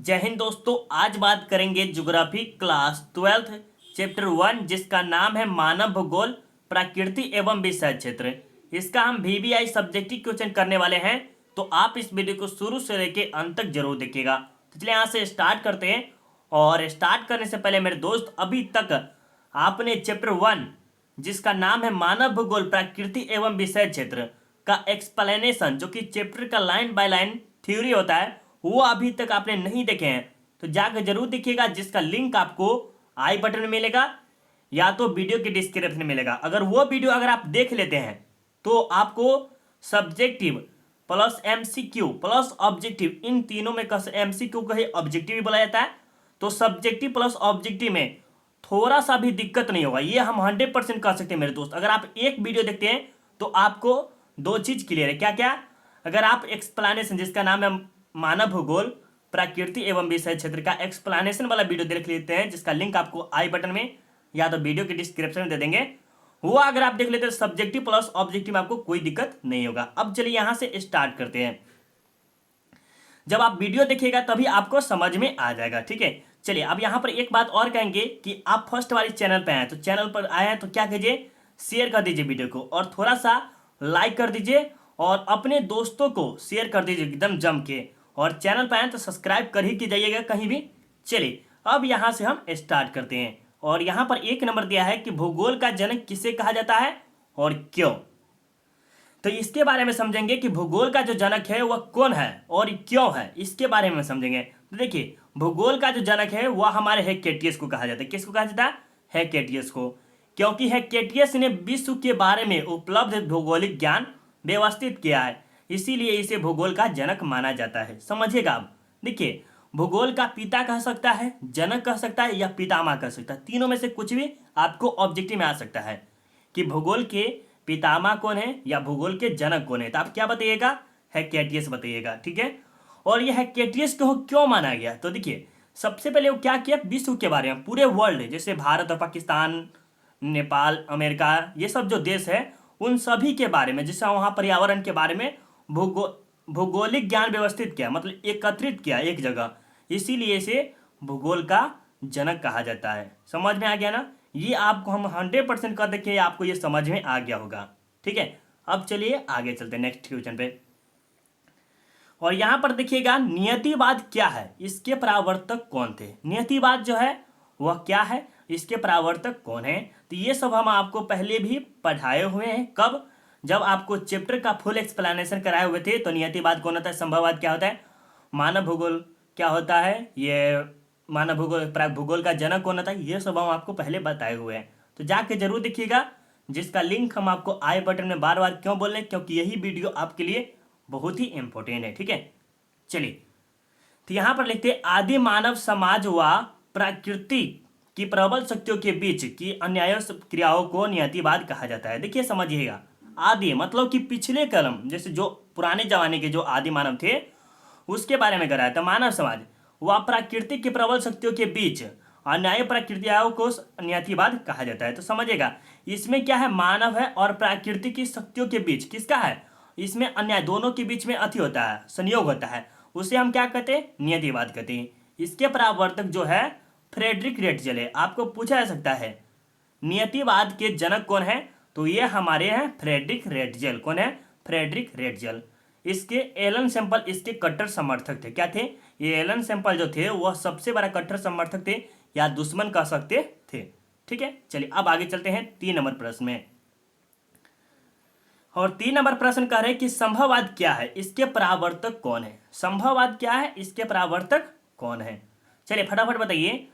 जय हिंद दोस्तों। आज बात करेंगे ज्योग्राफी क्लास 12th चैप्टर 1 जिसका नाम है मानव भूगोल प्रकृति एवं विषय क्षेत्र। इसका हम वीवीआई सब्जेक्टिव क्वेश्चन करने वाले हैं, तो आप इस वीडियो को शुरू से लेके अंत तक जरूर देखिएगा। तो चलिए यहाँ से स्टार्ट करते हैं। और स्टार्ट करने से पहले मेरे दोस्त, अभी तक आपने चैप्टर 1 जिसका नाम है मानव भूगोल प्रकृति एवं विषय क्षेत्र का एक्सप्लेनेशन, जो कि चैप्टर का लाइन बाय लाइन थ्योरी होता है, वो अभी तक आपने नहीं देखे हैं तो जाकर जरूर देखिएगा, जिसका लिंक आपको आई बटन में मिलेगा या तो वीडियो के डिस्क्रिप्शन में मिलेगा। अगर वो वीडियो आप देख लेते हैं तो आपको subjective plus MCQ plus objective, इन तीनों में एमसीक्यू को ही ऑब्जेक्टिव भी बोला जाता है, तो सब्जेक्टिव प्लस ऑब्जेक्टिव में थोड़ा सा भी दिक्कत नहीं होगा, ये हम 100% कह सकते हैं मेरे दोस्त। अगर आप एक वीडियो देखते हैं तो आपको दो चीज क्लियर है। क्या क्या? अगर आप एक्सप्लेनेशन जिसका नाम है मानव भूगोल प्रकृति एवं विषय क्षेत्र का एक्सप्लेनेशन वाला वीडियो देख लेते हैं, जिसका लिंक आपको आई बटन में या तो वीडियो के डिस्क्रिप्शन में दे देंगे, वो अगर आप देख लेते हैं सब्जेक्टिव प्लस ऑब्जेक्टिव में आपको कोई दिक्कत नहीं होगा। अब चलिए यहां से स्टार्ट करते हैं। जब आप वीडियो देखिएगा तभी आपको समझ में आ जाएगा, ठीक है। चलिए अब यहां पर एक बात और कहेंगे कि आप फर्स्ट वाली चैनल पर आए तो चैनल पर आए हैं तो क्या कीजिए, शेयर कर दीजिए वीडियो को और थोड़ा सा लाइक कर दीजिए और अपने दोस्तों को शेयर कर दीजिए एकदम जम के, और चैनल पर आए तो सब्सक्राइब कर ही कीजिएगा कहीं भी। चलिए अब यहां से हम स्टार्ट करते हैं। और यहां पर एक नंबर दिया है कि भूगोल का जनक किसे कहा जाता है और क्यों। तो इसके बारे में समझेंगे कि भूगोल का जो जनक है वह कौन है और क्यों है, इसके बारे में समझेंगे। तो देखिए, भूगोल का जो जनक है वह हमारे हेक्टेटियस को कहा जाता है। किसको कहा जाता है? हेक्टेटियस को, क्योंकि हेक्टेटियस ने विश्व के बारे में उपलब्ध भौगोलिक ज्ञान व्यवस्थित किया है, इसीलिए इसे भूगोल का जनक माना जाता है। समझिएगा आप। देखिए, भूगोल का पिता कह सकता है, जनक कह सकता है या पितामह कह सकता है, तीनों में से कुछ भी आपको ऑब्जेक्टिव में आ सकता है कि भूगोल के पितामह कौन है या भूगोल के जनक कौन है। तो आप क्या बताइएगा? हेक्टेटियस बताइएगा, ठीक है। और यह हेक्टेटियस को क्यों माना गया? तो देखिए, सबसे पहले वो क्या किया, विश्व के बारे में, पूरे वर्ल्ड, जैसे भारत और पाकिस्तान, नेपाल, अमेरिका, ये सब जो देश है उन सभी के बारे में, जैसे वहाँ पर्यावरण के बारे में भूगोलिक ज्ञान व्यवस्थित किया, मतलब एकत्रित किया एक जगह, इसीलिए इसे भूगोल का जनक कहा जाता है। समझ में आ गया ना? ये आपको हम 100% कर देखें, आपको ये समझ में आ गया होगा, ठीक है। अब चलिए आगे चलते हैं नेक्स्ट क्वेश्चन पे। और यहां पर देखिएगा, नियतिवाद क्या है, इसके परावर्तक कौन थे। नियतिवाद जो है वह क्या है, इसके परावर्तक कौन है, तो ये सब हम आपको पहले भी पढ़ाए हुए हैं। कब? जब आपको चैप्टर का फुल एक्सप्लेनेशन कराए हुए थे। तो नियतिवाद कौन होता है, संभववाद क्या होता है, मानव भूगोल क्या होता है, ये मानव भूगोल भूगोल का जनक कौन होता है, ये सब हम आपको पहले बताए हुए हैं। तो जाके जरूर देखिएगा, जिसका लिंक हम आपको आई बटन में बार बार क्यों बोल रहे हैं, क्योंकि यही वीडियो आपके लिए बहुत ही इंपॉर्टेंट है, ठीक है। चलिए, तो यहां पर लिखते हैं, आदि मानव समाज व प्रकृति की प्रबल शक्तियों के बीच की अन्याय क्रियाओं को नियतिवाद कहा जाता है। देखिए समझिएगा, आदि मतलब कि पिछले कलम, जैसे जो पुराने जमाने के जो आदि मानव थे उसके बारे में कराया था। मानव समाज व प्रकृति की प्रबल शक्तियों के बीच अन्याय प्रक्रियाओं को नियतिवाद कहा जाता है। तो समझिएगा, इसमें क्या है, मानव है और प्रकृति की शक्तियों के बीच किसका है, इसमें अन्याय, दोनों के बीच में अति होता है, संयोग होता है, उसे हम क्या कहते हैं, नियतिवाद कहते हैं। इसके परावर्तक जो है फ्रेडरिक रेटजेल है। आपको पूछा जा सकता है नियतिवाद के जनक कौन है, तो ये हमारे हैं फ्रेडरिक रेटजेल। कौन है? Friedrich Ratzel. इसके एलन सैंपल इसके कट्टर समर्थक थे। क्या थे? ये एलन सैंपल जो थे वह सबसे बड़ा कट्टर समर्थक थे या दुश्मन कह सकते थे, ठीक है। चलिए अब आगे चलते हैं 3 नंबर प्रश्न में। और 3 नंबर प्रश्न कह रहे हैं कि संभववाद क्या है, इसके परावर्तक कौन है। संभववाद क्या है, इसके परावर्तक कौन है? चलिए फटाफट बताइए,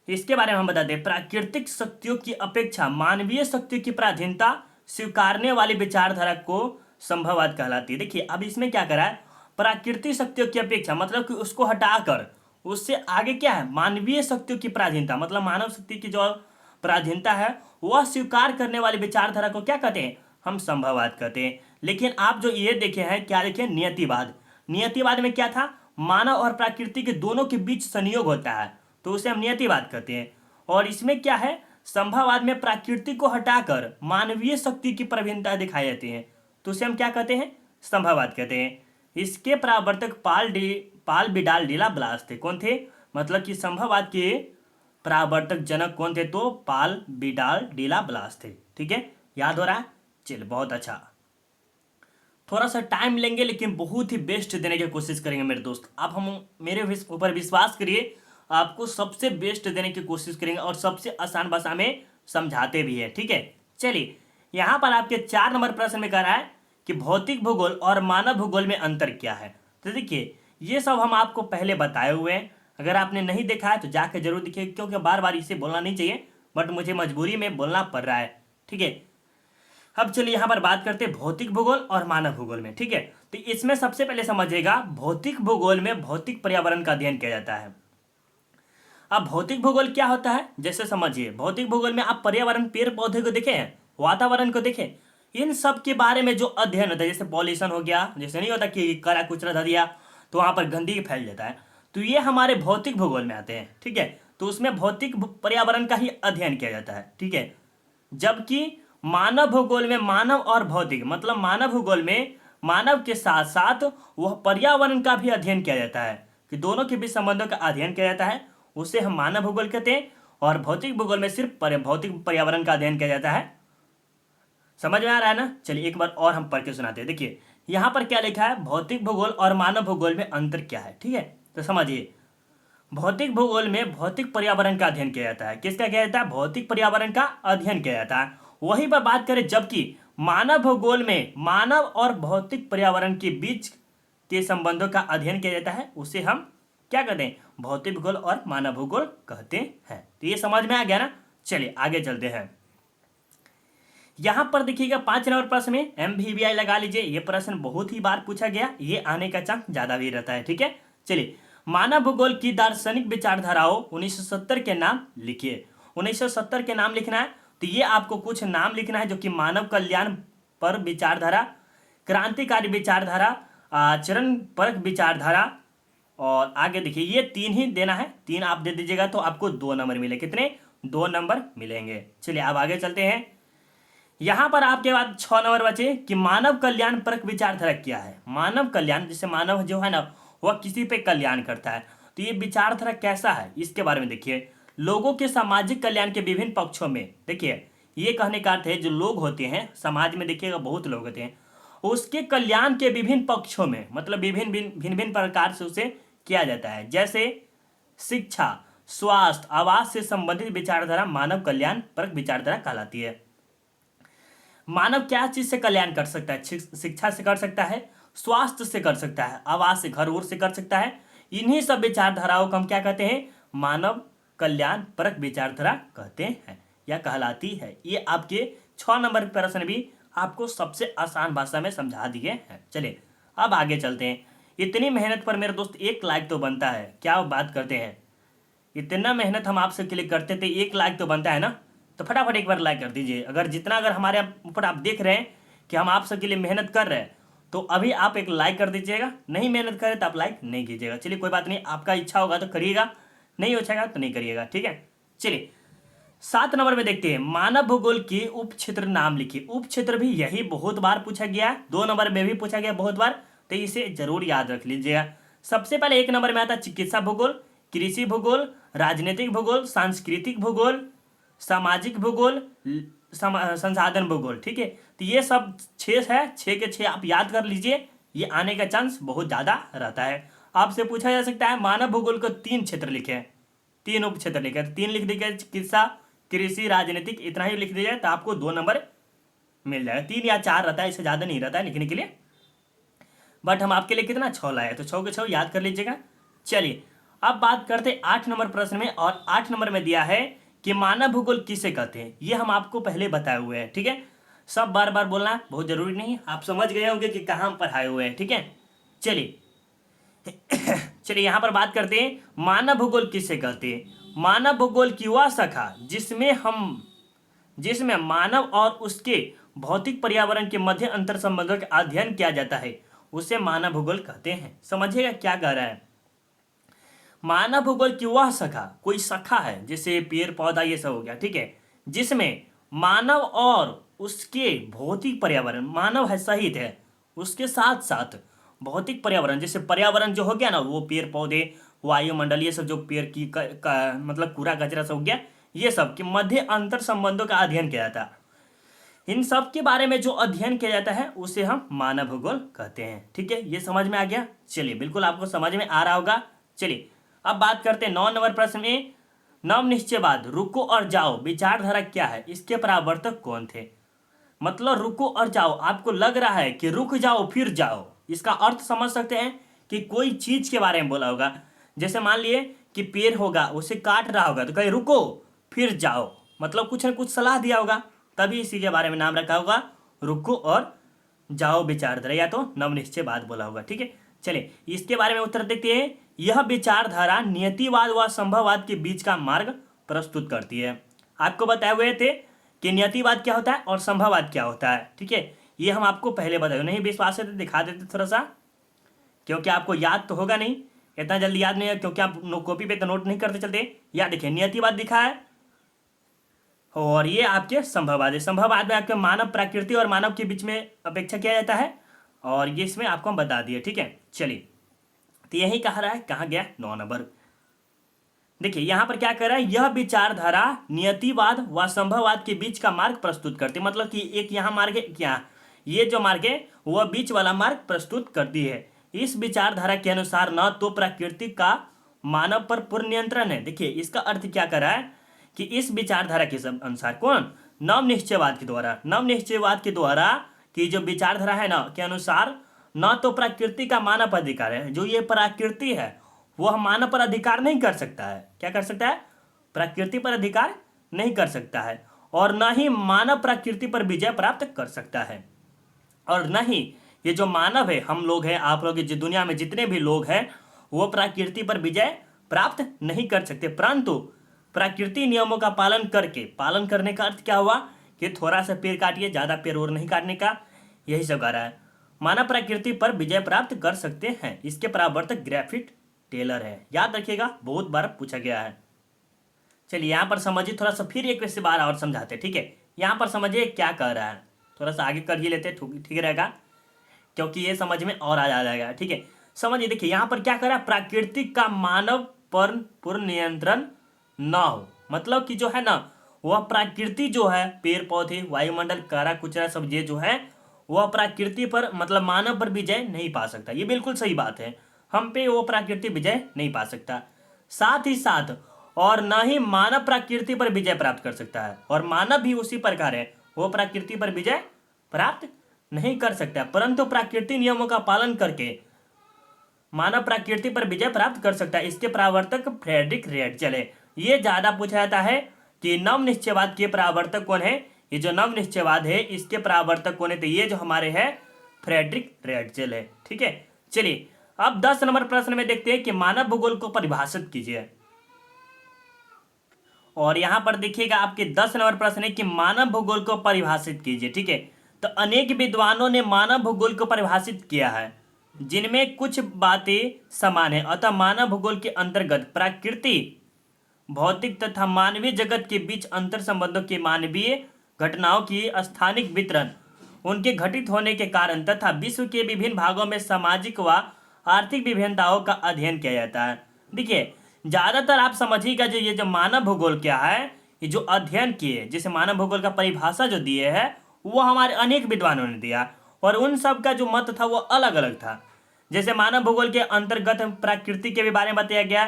इसके बारे में हम बता दें। प्राकृतिक शक्तियों की अपेक्षा मानवीय शक्तियों की प्राधीनता स्वीकारने वाली विचारधारा को संभववाद कहलाती है। देखिए अब इसमें क्या करा है, प्राकृतिक शक्तियों की अपेक्षा मतलब कि उसको हटाकर उससे आगे क्या है, मानवीय शक्तियों की प्राधीनता, मतलब मानव शक्ति की जो प्राधीनता है वह स्वीकार करने वाली विचारधारा को क्या कहते हैं, हम संभववाद कहते हैं। लेकिन आप जो ये देखे हैं, क्या देखे, नियतिवाद। नियतिवाद में क्या था, मानव और प्रकृति के दोनों के बीच संयोग होता है, तो उसे हम नियतिवाद कहते हैं। और इसमें क्या है, संभववाद में प्रकृति को हटाकर मानवीय शक्ति की प्रवीणता दिखाई जाती है, तो उसे हम क्या कहते हैं, संभववाद कहते हैं। इसके परावर्तक पाल बिडाल डिला ब्लास थे। कौन थे? मतलब कि संभववाद के प्रवर्तक जनक कौन थे? तो पाल बिडाल डिला ब्लास थे। ठीक है, याद हो रहा है? चल बहुत अच्छा। थोड़ा सा टाइम लेंगे लेकिन बहुत ही बेस्ट देने की कोशिश करेंगे मेरे दोस्त। आप हम मेरे ऊपर विश्वास करिए, आपको सबसे बेस्ट देने की कोशिश करेंगे और सबसे आसान भाषा में समझाते भी है। ठीक है, चलिए यहाँ पर आपके 4 नंबर प्रश्न में कह रहा है कि भौतिक भूगोल और मानव भूगोल में अंतर क्या है। तो देखिए ये सब हम आपको पहले बताए हुए हैं, अगर आपने नहीं देखा है तो जाकर जरूर देखिए, क्योंकि बार बार इसे बोलना नहीं चाहिए बट मुझे मजबूरी में बोलना पड़ रहा है। ठीक है, अब चलिए यहाँ पर बात करते हैं भौतिक भूगोल और मानव भूगोल में। ठीक है, तो इसमें सबसे पहले समझिएगा, भौतिक भूगोल में भौतिक पर्यावरण का अध्ययन किया जाता है। अब भौतिक भूगोल क्या होता है, जैसे समझिए भौतिक भूगोल में आप पर्यावरण, पेड़ पौधे को देखें, वातावरण को देखें, इन सब के बारे में जो अध्ययन होता है, जैसे पॉल्यूशन हो गया, जैसे नहीं होता कि करा कुचरा धर दिया तो वहां पर गंदगी फैल जाता है, तो ये हमारे भौतिक भूगोल में आते हैं। ठीक है, तो उसमें भौतिक पर्यावरण का ही अध्ययन किया जाता है। ठीक है, जबकि मानव भूगोल में मानव और भौतिक, मतलब मानव भूगोल में मानव के साथ साथ वह पर्यावरण का भी अध्ययन किया जाता है, कि दोनों के बीच संबंधों का अध्ययन किया जाता है, उसे हम मानव भूगोल कहते हैं। और भौतिक भूगोल में सिर्फ भौतिक पर्यावरण का अध्ययन किया जाता है। समझ में आ रहा है ना? चलिए एक बार और हम पढ़ के सुनाते हैं। देखिए यहाँ पर क्या लिखा है, भौतिक भूगोल और मानव भूगोल में अंतर क्या है। ठीक है, तो समझिए भौतिक भूगोल में भौतिक पर्यावरण का अध्ययन किया जाता है। किसका किया जाता है? भौतिक पर्यावरण का अध्ययन किया जाता है। वहीं पर बात करें, जबकि मानव भूगोल में मानव और भौतिक पर्यावरण के बीच के संबंधों का अध्ययन किया जाता है, उसे हम क्या कहते हैं? भौतिक भूगोल और मानव भूगोल कहते हैं। तो ये समझ में आ गया ना? चलिए आगे चलते हैं। यहां पर देखिएगा 5 नंबर प्रश्न में MVVI लगा लीजिए, ये प्रश्न बहुत ही बार पूछा गया, ये आने का चांस ज्यादा भी रहता है। ठीक है, चलिए मानव भूगोल की दार्शनिक विचारधाराओं 1970 के नाम लिखिए। 1970 के नाम लिखना है, तो ये आपको कुछ नाम लिखना है जो कि मानव कल्याण पर विचारधारा, क्रांतिकारी विचारधारा, आचरण परक विचारधारा, और आगे देखिए ये 3 ही देना है। 3 आप दे दीजिएगा तो आपको 2 नंबर मिले। कितने? 2 नंबर मिलेंगे। चलिए अब आगे चलते हैं। यहां पर आपके बाद 6 नंबर बचे कि मानव कल्याण परक विचारधारा क्या है। मानव कल्याण, जैसे मानव जो है ना वह किसी पे कल्याण करता है, तो ये विचारधारा कैसा है इसके बारे में देखिए। लोगों के सामाजिक कल्याण के विभिन्न पक्षों में, देखिए ये कहने का अर्थ है जो लोग होते हैं समाज में, देखिएगा बहुत लोग होते हैं, उसके कल्याण के विभिन्न पक्षों में, मतलब विभिन्न भिन्न भिन्न प्रकार से उसे किया जाता है। जैसे शिक्षा, स्वास्थ्य, आवास से संबंधित विचारधारा मानव कल्याण परक विचारधारा कहलाती है। मानव क्या चीज से कल्याण कर सकता है? शिक्षा से कर सकता है, स्वास्थ्य से कर सकता है, आवास से, घर ओर से कर सकता है। इन्हीं सब विचारधाराओं को हम क्या कहते हैं? मानव कल्याण परक विचारधारा कहते हैं या कहलाती है। ये आपके 6 नंबर प्रश्न भी आपको सबसे आसान भाषा में समझा दिए हैं। चलिए अब आगे चलते हैं। इतनी मेहनत पर मेरे दोस्त 1 लाइक तो बनता है। क्या बात करते हैं, इतना मेहनत हम आप सबके लिए करते थे, 1 लाइक तो बनता है ना? तो फटाफट एक बार लाइक कर दीजिए। अगर हमारे ऊपर आप देख रहे हैं कि हम आप सबके लिए मेहनत कर रहे हैं, तो अभी आप एक लाइक कर दीजिएगा। नहीं मेहनत करें तो आप लाइक नहीं कीजिएगा। चलिए कोई बात नहीं, आपका इच्छा होगा तो करिएगा, नहीं हो जाएगा तो नहीं करिएगा। ठीक है, चलिए 7 नंबर में देखते हैं, मानव भूगोल के उप क्षेत्र नाम लिखिए। उप क्षेत्र भी यही बहुत बार पूछा गया है, 2 नंबर में भी पूछा गया बहुत बार, तो इसे जरूर याद रख लीजिएगा। सबसे पहले 1 नंबर में आता है चिकित्सा भूगोल, कृषि भूगोल, राजनीतिक भूगोल, सांस्कृतिक भूगोल, सामाजिक भूगोल, संसाधन भूगोल। ठीक है, तो ये सब 6 है, 6 के 6 आप याद कर लीजिए, ये आने का चांस बहुत ज्यादा रहता है। आपसे पूछा जा सकता है मानव भूगोल को 3 क्षेत्र लिखे, 3 उप क्षेत्र लिखे, 3 लिख दीजिए, चिकित्सा, कृषि, राजनीतिक, इतना ही लिख दीजिए तो आपको 2 नंबर मिल जाएगा। 3 या 4 रहता है, इससे ज्यादा नहीं रहता है लिखने के लिए, बट हम आपके लिए कितना 6 लाए, तो 6 के 6 याद कर लीजिएगा। चलिए अब बात करते 8 नंबर प्रश्न में, और 8 नंबर में दिया है कि मानव भूगोल किसे कहते हैं। ये हम आपको पहले बताए हुए हैं। ठीक है, सब बार बार बोलना बहुत जरूरी नहीं, आप समझ गए होंगे कि कहाँ हम पढ़ाए हुए हैं। ठीक है, चलिए चलिए यहां पर बात करते हैं मानव भूगोल किसे कहते हैं। मानव भूगोल की वह शाखा जिसमें मानव और उसके भौतिक पर्यावरण के मध्य अंतर संबंधों का अध्ययन किया जाता है, उसे मानव भूगोल कहते हैं। समझिएगा क्या कह रहा है, मानव भूगोल की वह शाखा, कोई शाखा है जैसे पेड़ पौधा ये सब हो गया, ठीक है, जिसमें मानव और उसके भौतिक पर्यावरण, मानव है सहित है, उसके साथ साथ भौतिक पर्यावरण, जैसे पर्यावरण जो हो गया ना, वो पेड़ पौधे, वायुमंडल, ये सब जो पेड़ की मतलब कूड़ा कचरा सब हो गया, ये सब के मध्य अंतर संबंधों का अध्ययन किया जाता है। इन सब के बारे में जो अध्ययन किया जाता है उसे हम मानव भूगोल कहते हैं। ठीक है, ये समझ में आ गया। चलिए, बिल्कुल आपको समझ में आ रहा होगा। चलिए अब बात करते हैं 9 नंबर प्रश्न में, नवनिश्चयवाद रुको और जाओ विचारधारा क्या है, इसके प्रवर्तक कौन थे। मतलब रुको और जाओ, आपको लग रहा है कि रुक जाओ फिर जाओ, इसका अर्थ समझ सकते हैं कि कोई चीज के बारे में बोला होगा। जैसे मान लिए कि पेड़ होगा, उसे काट रहा होगा तो कहे रुको फिर जाओ, मतलब कुछ न कुछ सलाह दिया होगा, तभी इसी के बारे में नाम रखा होगा रुको और जाओ विचारधारा, या तो नवनिश्चयवाद बोला होगा। ठीक है, चलिए इसके बारे में उत्तर देखते हैं। यह विचारधारा नियतिवाद व संभववाद के बीच का मार्ग प्रस्तुत करती है। आपको बताए हुए थे कि नियतिवाद क्या होता है और संभववाद क्या होता है। ठीक है, ये हम आपको पहले बताए, नहीं विश्वास है तो दिखा देते थोड़ा सा, क्योंकि आपको याद तो होगा नहीं, इतना जल्दी याद नहीं है, क्योंकि आप कॉपी पे तो नोट नहीं करते चलते। या देखिए, नियतिवाद दिखा है और ये आपके संभववाद है। संभववाद में आपके मानव प्रकृति और मानव के बीच में अपेक्षा किया जाता है, और ये इसमें आपको हम बता दिए। ठीक है, चलिए तो यही कह रहा है, कहाँ गया 9 नंबर। देखिए यहाँ पर क्या कर रहा है, यह विचारधारा नियतिवाद व संभववाद के बीच का मार्ग प्रस्तुत करती है। मतलब कि एक यहाँ मार्ग है, क्या ये जो मार्ग है वह बीच वाला मार्ग प्रस्तुत करती है। इस विचारधारा के अनुसार न तो प्रकृति का मानव पर पूर्ण नियंत्रण है। देखिए इसका अर्थ क्या कर रहा है कि इस विचारधारा के अनुसार, कौन, नवनिश्चयवाद के द्वारा, नवनिश्चयवाद के द्वारा की जो विचारधारा है ना के अनुसार न तो प्रकृति का मानव पर अधिकार है, जो ये प्रकृति है वह मानव पर अधिकार नहीं कर सकता है। क्या कर सकता है, प्रकृति पर अधिकार नहीं कर सकता है, और न ही मानव प्रकृति पर विजय प्राप्त कर सकता है, और न ही ये जो मानव है, हम लोग हैं, आप लोग, जो दुनिया में जितने भी लोग हैं, वो प्रकृति पर विजय प्राप्त नहीं कर सकते। परंतु प्रकृति नियमों का पालन करके, पालन करने का अर्थ क्या हुआ कि थोड़ा सा पेड़ काटिए, ज्यादा पेड़ और नहीं काटने का, यही सब कह रहा है, मानव प्रकृति पर विजय प्राप्त कर सकते हैं। इसके प्रवर्तक ग्रिफिथ टेलर है, याद रखिएगा, बहुत बार पूछा गया है। चलिए यहाँ पर समझिए थोड़ा सा, फिर एक वैसे बार और समझाते। ठीक है, यहाँ पर समझिए क्या कह रहा है, थोड़ा सा आगे कर ही लेते, ठीक रहेगा, क्योंकि ये समझ में और आ जाएगा। ठीक है, समझिए, देखिए यहाँ पर क्या कर रहा है, प्राकृतिक का मानव पर पूर्ण नियंत्रण न हो। मतलब कि जो है ना, वह प्रकृति जो है, पेड़ पौधे, वायुमंडल, करा कुचरा सब ये जो है, वह प्रकृति पर, मतलब मानव पर विजय नहीं पा सकता। ये बिल्कुल सही बात है, हम पे वो प्रकृति विजय नहीं पा सकता। साथ ही साथ और न ही मानव प्रकृति पर विजय प्राप्त कर सकता है, और मानव भी उसी प्रकार है, वो प्रकृति पर विजय प्राप्त नहीं कर सकता, परंतु प्रकृति नियमों का पालन करके मानव प्रकृति पर विजय प्राप्त कर सकता है। इसके प्रवर्तक फ्रेडरिक रेटजेल है। ये ज्यादा पूछा जाता है कि नवनिश्चयवाद के प्रवर्तक कौन है। ये जो नवनिश्चयवाद है इसके प्रवर्तक कौन है, तो ये जो हमारे है फ्रेडरिक रेटजेल है। ठीक है, चलिए अब 10 नंबर प्रश्न में देखते हैं कि मानव भूगोल को परिभाषित कीजिए। और यहां पर देखिएगा आपके 10 नंबर प्रश्न है कि मानव भूगोल को परिभाषित कीजिए। ठीक है, तो अनेक विद्वानों ने मानव भूगोल को परिभाषित किया है, जिनमें कुछ बातें समान है। अतः मानव भूगोल के अंतर्गत प्रकृति, भौतिक तथा मानवीय जगत के बीच अंतर संबंधों के, मानवीय घटनाओं की स्थानिक वितरण, उनके घटित होने के कारण तथा विश्व के विभिन्न भागों में सामाजिक व आर्थिक विभिन्नताओं का अध्ययन किया जाता है। देखिए ज्यादातर आप समझिएगा, जो ये जो मानव भूगोल क्या है, ये जो अध्ययन किए, जैसे मानव भूगोल का परिभाषा जो दिए है वो हमारे अनेक विद्वानों ने दिया, और उन सब का जो मत था वो अलग अलग था। जैसे मानव भूगोल के अंतर्गत प्रकृति के भी बारे में बताया गया,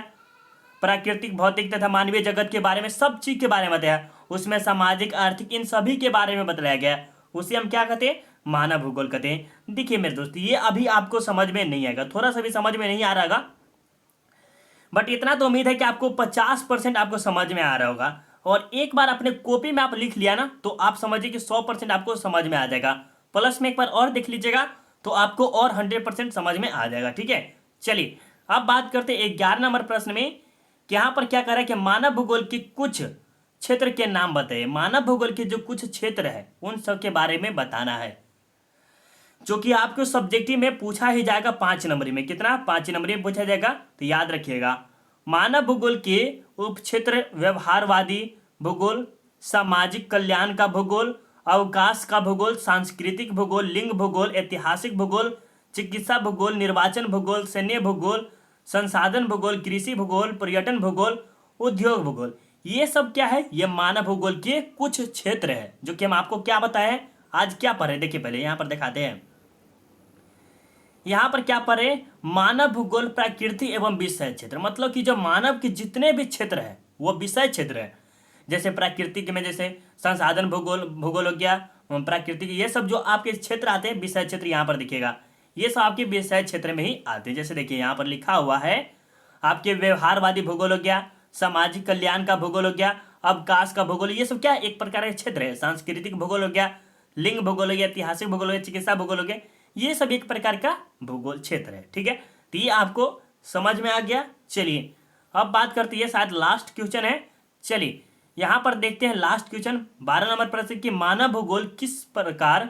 प्राकृतिक, भौतिक तथा मानवीय जगत के बारे में, सब चीज के बारे में बताया, उसमें सामाजिक, आर्थिक, इन सभी के बारे में बताया गया, उसे हम क्या कहते हैं, मानव भूगोल कहते हैं। देखिए मेरे दोस्त, ये अभी आपको समझ में नहीं आएगा, थोड़ा सा भी समझ में नहीं आ रहा होगा, बट इतना तो उम्मीद है कि आपको 50% आपको समझ में आ रहा होगा। और एक बार अपने कॉपी में आप लिख लिया ना, तो आप समझिए कि 100% आपको समझ में आ जाएगा। प्लस में एक बार और देख लीजिएगा तो आपको और 100% समझ में आ जाएगा। ठीक है, चलिए अब बात करते हैं 11 नंबर प्रश्न में, कि यहाँ पर क्या कह रहा है कि मानव भूगोल के कुछ क्षेत्र के नाम बताइए। मानव भूगोल के जो कुछ क्षेत्र है उन सब के बारे में बताना है, जो कि आपको सब्जेक्टिव में पूछा ही जाएगा 5 नंबर में। कितना, 5 नंबर में पूछा जाएगा, तो याद रखिएगा। मानव भूगोल के उप क्षेत्र व्यवहारवादी भूगोल, सामाजिक कल्याण का भूगोल, अवकाश का भूगोल, सांस्कृतिक भूगोल, लिंग भूगोल, ऐतिहासिक भूगोल, चिकित्सा भूगोल, निर्वाचन भूगोल, सैन्य भूगोल, संसाधन भूगोल, कृषि भूगोल, पर्यटन भूगोल, उद्योग भूगोल। ये सब क्या है, ये मानव भूगोल के कुछ क्षेत्र है जो कि हम आपको क्या बताए हैं, आज क्या पढ़े। देखिए पहले यहाँ पर दिखाते हैं, यहाँ पर क्या पढ़े, मानव भूगोल प्रकृति एवं विषय क्षेत्र। मतलब कि जो मानव के जितने भी क्षेत्र है वो विषय क्षेत्र है। जैसे प्राकृतिक में जैसे संसाधन भूगोल, भूगोल हो गया, प्राकृतिक, ये सब जो आपके क्षेत्र आते हैं विषय क्षेत्र यहाँ पर दिखेगा। ये सब आपके विषय क्षेत्र में ही आते हैं। जैसे देखिए यहाँ पर लिखा हुआ है आपके व्यवहारवादी भूगोल हो गया, सामाजिक कल्याण का भूगोल हो गया, अवकाश का भूगोल, ये सब क्या एक प्रकार के क्षेत्र है। सांस्कृतिक भूगोल हो गया, लिंग भूगोल हो गया, ऐतिहासिक भूगोल हो गया, चिकित्सा भूगोल हो गया, ये सब एक प्रकार का भूगोल क्षेत्र है। ठीक है, तो ये आपको समझ में आ गया। चलिए अब बात करते हैं, शायद लास्ट क्वेश्चन है। चलिए यहाँ पर देखते हैं लास्ट क्वेश्चन 12 नंबर प्रश्न की, मानव भूगोल किस प्रकार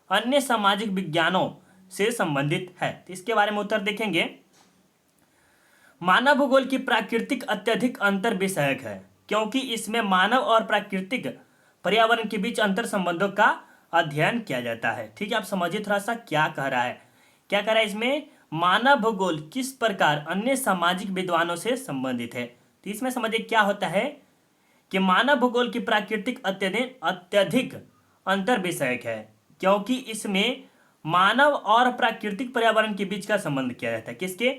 अन्य सामाजिक विज्ञानों से संबंधित है। तो इसके बारे में उत्तर देखेंगे। मानव भूगोल की प्राकृतिक अत्यधिक अंतर विषयक है क्योंकि इसमें मानव और प्राकृतिक पर्यावरण के बीच अंतर संबंधों का अध्ययन किया जाता है। ठीक है, आप समझिए थोड़ा सा क्या कह रहा है। क्या कह रहा है इसमें, मानव भूगोल किस प्रकार अन्य सामाजिक विद्वानों से संबंधित है। तो इसमें समझिए क्या होता है कि मानव भूगोल की प्राकृतिक अत्यधिक अंतर विषयक है क्योंकि इसमें मानव और प्राकृतिक पर्यावरण के बीच का संबंध किया जाता है। किसके,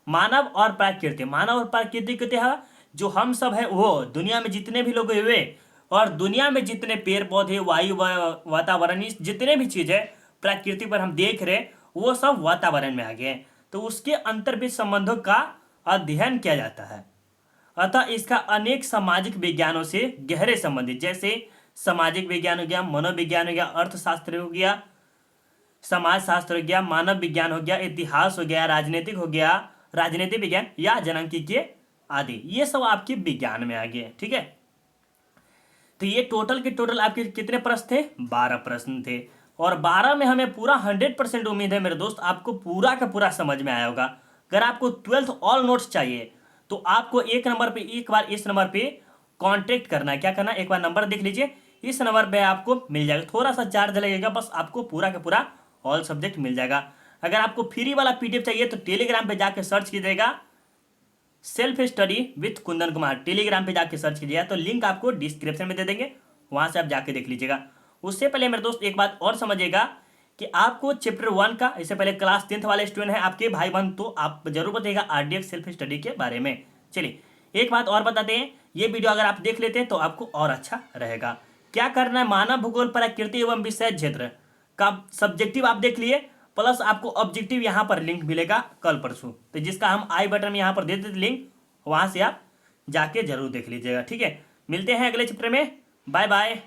मानव और प्राकृतिक। मानव और प्राकृतिक कहते हैं जो हम सब है, वो दुनिया में जितने भी लोग हुए और दुनिया में जितने पेड़ पौधे, वायु, वातावरण, जितने भी चीज है प्रकृति पर हम देख रहे वो सब वातावरण में आ गए। तो उसके अंतर्विध संबंधों का अध्ययन किया जाता है। अतः इसका अनेक सामाजिक विज्ञानों से गहरे संबंधित, जैसे सामाजिक विज्ञान हो गया, मनोविज्ञान हो गया, अर्थशास्त्र हो गया, समाज शास्त्र हो गया, मानव विज्ञान हो गया, इतिहास हो गया, राजनीतिक हो गया, राजनीतिक विज्ञान या जनसांख्यिकी आदि, ये सब आपके विज्ञान में आ गए। ठीक है, तो ये टोटल के टोटल आपके कितने प्रश्न थे, 12 प्रश्न थे। और 12 में हमें पूरा 100% उम्मीद है मेरे दोस्त आपको पूरा का पूरा समझ में आया होगा। अगर आपको 12th ऑल नोट्स चाहिए तो आपको एक नंबर पे, एक बार इस नंबर पे कांटेक्ट करना है। क्या करना है, एक बार नंबर देख लीजिए, इस नंबर पे आपको मिल जाएगा। थोड़ा सा चार्ज लगेगा, बस आपको पूरा का पूरा ऑल सब्जेक्ट मिल जाएगा। अगर आपको फ्री वाला पीडीएफ चाहिए तो टेलीग्राम पे जाके सर्च कीजिएगा, self study with Kundan Kumar, Telegram पे जाके सर्च कीजिएगा, तो लिंक आपको डिस्क्रिप्शन में दे देंगे, वहां से आप जाके देख लीजिएगा। उससे पहले मेरे दोस्त एक बात और समझिएगा कि आपको चैप्टर 1 का, इससे पहले क्लास 10th वाले स्टूडेंट हैं आपके भाई बहन, तो आप जरूर बताइएगा आरडीएक्स सेल्फ स्टडी के बारे में। चलिए एक बात और बताते हैं, ये वीडियो अगर आप देख लेते हैं तो आपको और अच्छा रहेगा। क्या करना है, मानव भूगोल प्रकृति एवं विषय क्षेत्र का सब्जेक्टिव आप देख लिए, प्लस आपको ऑब्जेक्टिव यहाँ पर लिंक मिलेगा कल परसों, तो जिसका हम आई बटन में यहाँ पर दे देते लिंक, वहां से आप जाके जरूर देख लीजिएगा। ठीक है, मिलते हैं अगले चैप्टर में, बाय बाय।